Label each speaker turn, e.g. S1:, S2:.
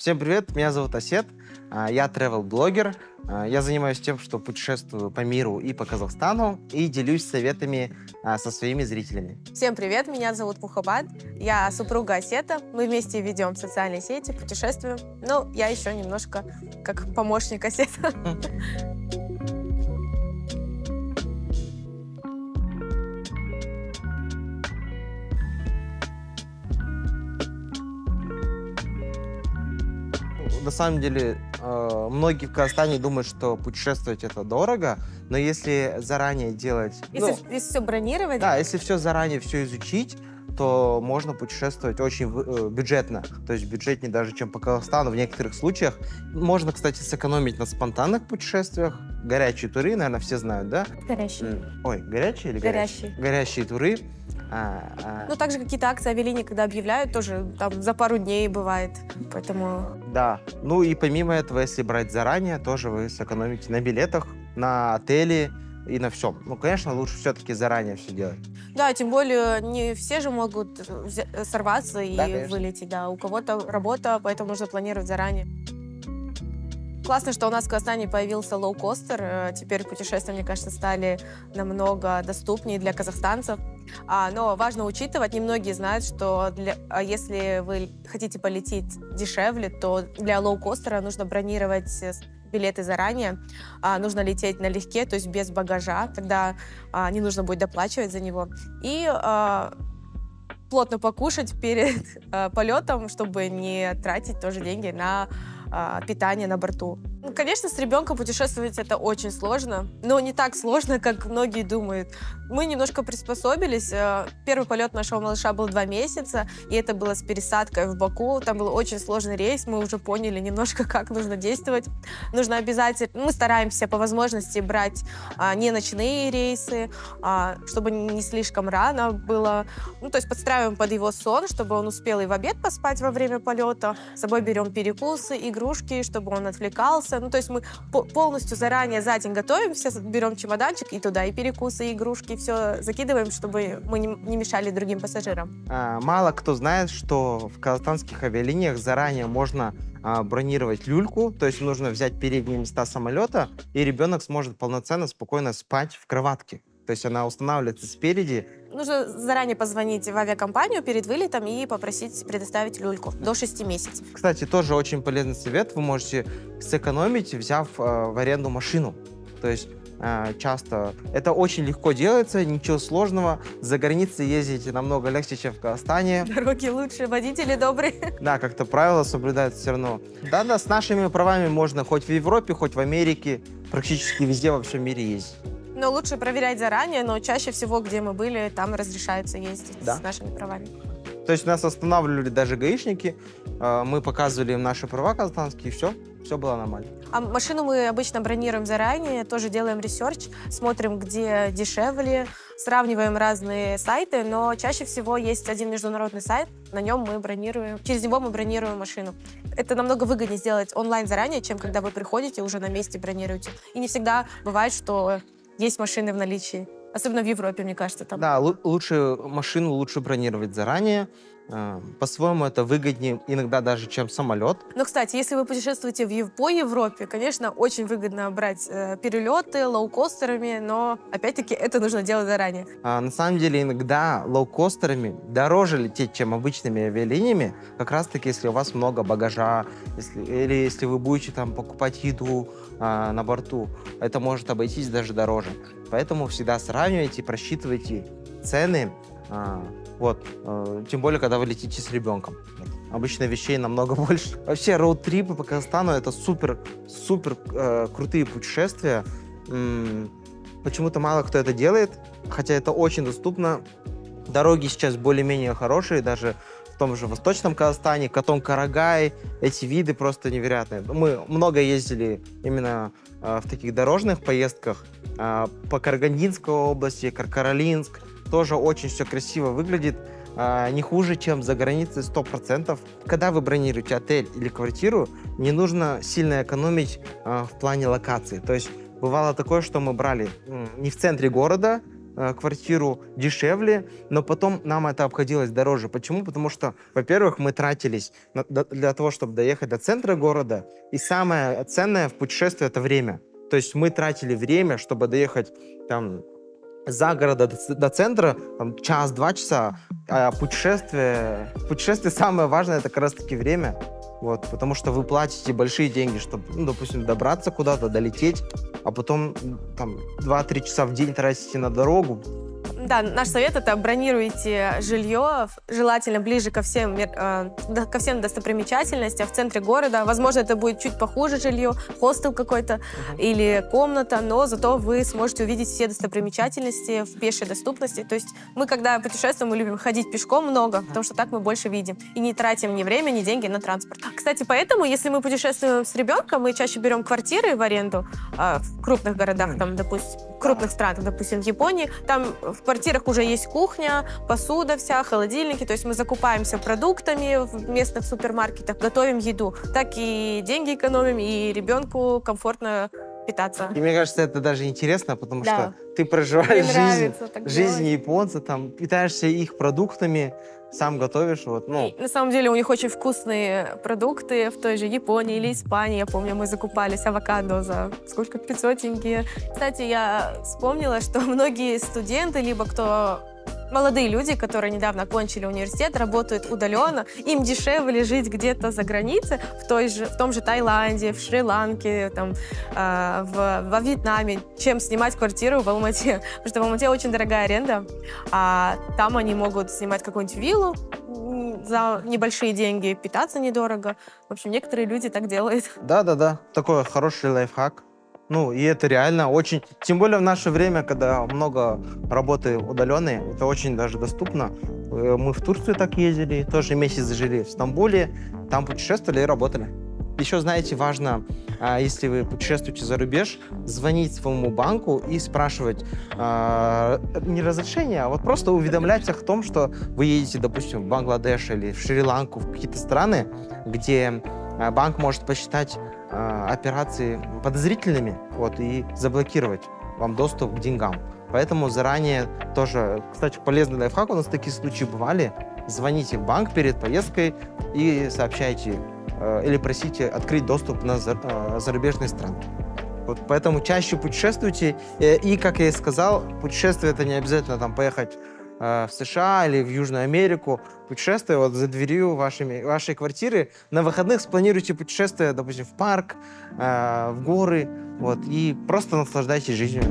S1: Всем привет, меня зовут Асет, я travel-блогер. Я занимаюсь тем, что путешествую по миру и по Казахстану и делюсь советами со своими зрителями.
S2: Всем привет, меня зовут Мухаббат, я супруга Асета, мы вместе ведем социальные сети, путешествуем. Ну, я еще немножко как помощник Асета.
S1: На самом деле, многие в Казахстане думают, что путешествовать это дорого, но если заранее делать...
S2: Если все бронировать...
S1: Да, если все заранее все изучить, то можно путешествовать очень бюджетно. То есть бюджетнее даже, чем по Казахстану в некоторых случаях. Можно, кстати, сэкономить на спонтанных путешествиях. Горячие туры, наверное, все знают, да?
S2: Горящие.
S1: Ой, горячие или
S2: горящие?
S1: Горящие туры.
S2: Ну, также какие-то акции авиалинии, когда объявляют, тоже там за пару дней бывает, поэтому...
S1: Да, ну и помимо этого, если брать заранее, тоже вы сэкономите на билетах, на отеле и на всем. Ну, конечно, лучше все-таки заранее все делать.
S2: Да, тем более не все же могут сорваться и вылететь, да. У кого-то работа, поэтому нужно планировать заранее. Классно, что у нас в Казахстане появился лоукостер. Теперь путешествия, мне кажется, стали намного доступнее для казахстанцев. Но важно учитывать, немногие знают, что если вы хотите полететь дешевле, то для лоукостера нужно бронировать билеты заранее. Нужно лететь налегке, то есть без багажа. Тогда не нужно будет доплачивать за него. И плотно покушать перед полетом, чтобы не тратить тоже деньги на питание на борту. Ну, конечно, с ребенком путешествовать это очень сложно, но не так сложно, как многие думают. Мы немножко приспособились. Первый полет нашего малыша был 2 месяца, и это было с пересадкой в Баку. Там был очень сложный рейс, мы уже поняли немножко, как нужно действовать. Нужно обязательно... Мы стараемся по возможности брать не ночные рейсы, чтобы не слишком рано было. Ну, то есть подстраиваем под его сон, чтобы он успел и в обед поспать во время полета. С собой берем перекусы, игрушки, чтобы он отвлекался. Ну, то есть мы полностью заранее за день готовимся, берем чемоданчик и туда и перекусы, и игрушки, все закидываем, чтобы мы не мешали другим пассажирам.
S1: Мало кто знает, что в казахстанских авиалиниях заранее можно бронировать люльку, то есть нужно взять передние места самолета, и ребенок сможет полноценно, спокойно спать в кроватке. То есть она устанавливается спереди.
S2: Нужно заранее позвонить в авиакомпанию перед вылетом и попросить предоставить люльку до 6 месяцев.
S1: Кстати, тоже очень полезный совет. Вы можете сэкономить, взяв в аренду машину. То есть часто это очень легко делается, ничего сложного. За границей ездить намного легче, чем в Казахстане.
S2: Дороги лучше, водители добрые.
S1: Да, как-то правила соблюдаются все равно. Да, с нашими правами можно хоть в Европе, хоть в Америке, практически везде во всем мире ездить.
S2: Но лучше проверять заранее, но чаще всего, где мы были, там разрешается ездить с нашими правами.
S1: То есть нас останавливали даже гаишники, мы показывали им наши права казахстанские, и все было нормально.
S2: А машину мы обычно бронируем заранее, тоже делаем ресерч, смотрим, где дешевле, сравниваем разные сайты, но чаще всего есть один международный сайт, на нем мы бронируем, через него мы бронируем машину. Это намного выгоднее сделать онлайн заранее, чем когда вы приходите, уже на месте бронируете. И не всегда бывает, что есть машины в наличии. Особенно в Европе, мне кажется. Там.
S1: Да, машину лучше бронировать заранее. По-своему это выгоднее иногда даже, чем самолет.
S2: Но, кстати, если вы путешествуете по Европе, конечно, очень выгодно брать перелеты лоукостерами, но, опять-таки, это нужно делать заранее.
S1: На самом деле, иногда лоукостерами дороже лететь, чем обычными авиалиниями, как раз-таки, если у вас много багажа, или если вы будете там покупать еду на борту, это может обойтись даже дороже. Поэтому всегда сравнивайте, просчитывайте цены. Тем более, когда вы летите с ребенком. Обычно вещей намного больше. Вообще, роуд-трипы по Казахстану — это супер крутые путешествия. Почему-то мало кто это делает, хотя это очень доступно. Дороги сейчас более-менее хорошие, даже в том же Восточном Казахстане, Катон-Карагай, эти виды просто невероятные. Мы много ездили именно в таких дорожных поездках по Карагандинской области, Каркаралинск. Тоже очень все красиво выглядит, не хуже, чем за границей 100%. Когда вы бронируете отель или квартиру, не нужно сильно экономить в плане локации. То есть бывало такое, что мы брали не в центре города, квартиру дешевле, но потом нам это обходилось дороже. Почему? Потому что, во-первых, мы тратились для того, чтобы доехать до центра города, и самое ценное в путешествии — это время. То есть мы тратили время, чтобы доехать там за города до центра, там, час-два часа, а путешествие самое важное — это как раз-таки время. Вот, потому что вы платите большие деньги, чтобы, ну, допустим, добраться куда-то, долететь, а потом там 2-3 часа в день тратите на дорогу.
S2: Да, наш совет — это бронируйте жилье, желательно ближе ко всем достопримечательностям, в центре города. Возможно, это будет чуть похуже жилье, хостел какой-то или комната, но зато вы сможете увидеть все достопримечательности в пешей доступности. То есть мы, когда путешествуем, мы любим ходить пешком много, потому что так мы больше видим и не тратим ни время, ни деньги на транспорт. Кстати, поэтому, если мы путешествуем с ребенком, мы чаще берем квартиры в аренду в крупных городах, там, допустим, в крупных странах, допустим, в Японии. Там в квартирах уже есть кухня, посуда вся, холодильники. То есть мы закупаемся продуктами в местных супермаркетах, готовим еду. Так и деньги экономим, и ребенку комфортно питаться.
S1: И мне кажется, это даже интересно, потому что ты проживаешь жизнь японца, там, питаешься их продуктами, сам готовишь. Вот, ну.
S2: На самом деле у них очень вкусные продукты в той же Японии или Испании. Я помню, мы закупались авокадо за сколько? 500 тенге. Кстати, я вспомнила, что многие студенты, либо кто... Молодые люди, которые недавно окончили университет, работают удаленно, им дешевле жить где-то за границей, в том же Таиланде, в Шри-Ланке, там, во Вьетнаме, чем снимать квартиру в Алмате. Потому что в Алмате очень дорогая аренда, а там они могут снимать какую-нибудь виллу за небольшие деньги, питаться недорого. В общем, некоторые люди так делают.
S1: Да-да-да, такой хороший лайфхак. Ну, и это реально очень... Тем более в наше время, когда много работы удаленной, это очень даже доступно. Мы в Турцию так ездили, тоже месяц жили в Стамбуле, там путешествовали и работали. Еще, знаете, важно, если вы путешествуете за рубеж, звонить своему банку и спрашивать не разрешение, а вот просто уведомлять их о том, что вы едете, допустим, в Бангладеш или в Шри-Ланку, в какие-то страны, где банк может посчитать операции подозрительными, вот, и заблокировать вам доступ к деньгам. Поэтому заранее тоже, кстати, полезный лайфхак, у нас такие случаи бывали. Звоните в банк перед поездкой и сообщайте или просите открыть доступ на зарубежные страны. Вот поэтому чаще путешествуйте. И, как я и сказал, путешествие — это не обязательно там поехать в США или в Южную Америку. Путешествие вот за дверью вашей квартиры. На выходных спланируйте путешествие, допустим, в парк, в горы, вот, и просто наслаждайтесь жизнью.